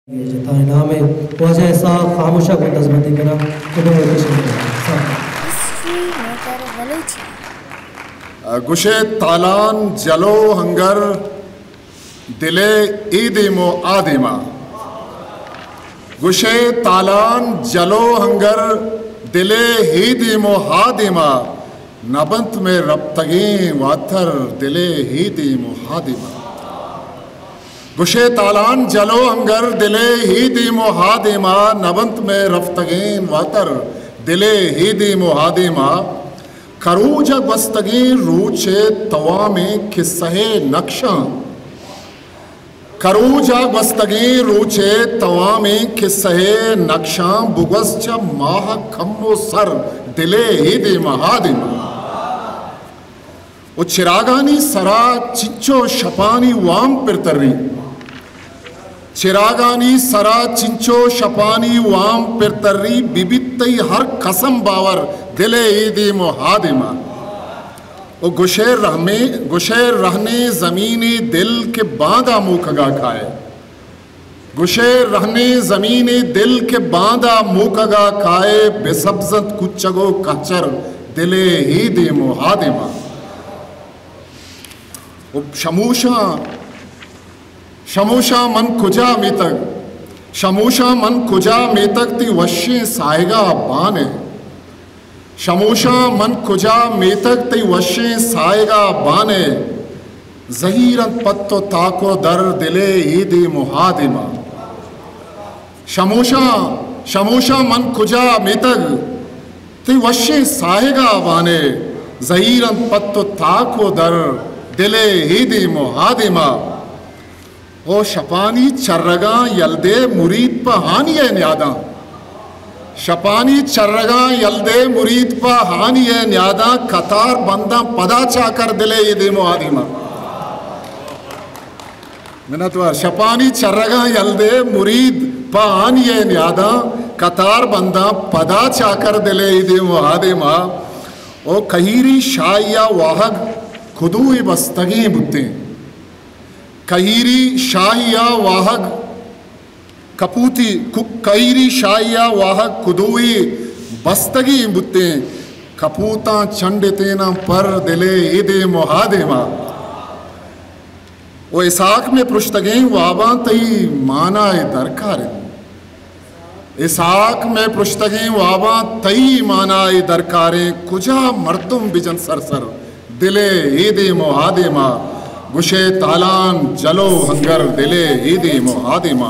नाम वजह साहब खामोशा को तजमती करा गुशे तालान जलो हंगर दिले ईदिमो आदिमा गुशे तालान जलो हंगर दिले हीदिमो हादिमा नबंत में रब्तगी वाथर दिले हीदिमो हादिमा गुशे तालान जलो हंगर दिले हीदिमो हादिमा नबंत में रफ्तगीन वातर दिले हीदिमो हादिमा खरूज बस्तगी रूचे तवा में खिस्से नक्शा खरूजा बस्तगी रूचे तवा में खिस्से नक्शा बुगस च माह खम्मो सर दिले हीदिमा हादिमा ओ चिरागानी सरा चिंचो शपानी वाम पिरतरी चिरागानी सरा चिंचो शपानी वाम पिरतरी बिबितई हर कसम बावर दिले ईदी मुहादिमा ओ गुशेर रहने ज़मीनी दिल के बांदा मुकगा खाए गुशेर रहने ज़मीनी दिल के बांदा मुकगा खाए बेसब्जत कुचगो कचर दिले ईदी मुहादिमा ओ शमूशा मन कुजा मेतक शमूशा मन कुजा मेतक ती वश्य सायगा बाने शमूशा मन कुजा मेतक ती वश्य सायगा बाने ज़हीरत पत्तो ताको दर दिले ईदी मुहादिमा शमूशा मन कुजा मेतक ती वश्य सायगा बाने ज़हीरत पत्तो ताको दर दिले ईदी मुहादिमा ओ शपानी चर्रगा यल्दे मुरीद पर हानिय न्यादा शपानी चर्रगा यल्दे मुरीद पर हानिय न्यादा कतार बंदा पदा चाकर दिले ईदी मुहादिमा मिनत वार शपानी चर्रगा यल्दे मुरीद पर हानिय न्यादा कतार बंदा पदा चाकर दिले ईदी मुहादिमा ओ कहीरी शाया वाहक खुदुई बस्तगी बुत्ते कहीरी शाहिया वाहक कपूती कहीरी शाहिया वाहक कुदुई बस्तगी बुत्ते कपूता चंडितेना पर दिले ईदे मुहादिमा वो इसाक में पृष्ठगे वाबा तई माना दरकार इसाक में पृष्ठगे वाबा तई माना दरकारे कुजा मर्तुम बिजन सरसर दिले ईदे मुहादिमा गुशे तालान जलो हंगर दिले ईदी मुहादिमा।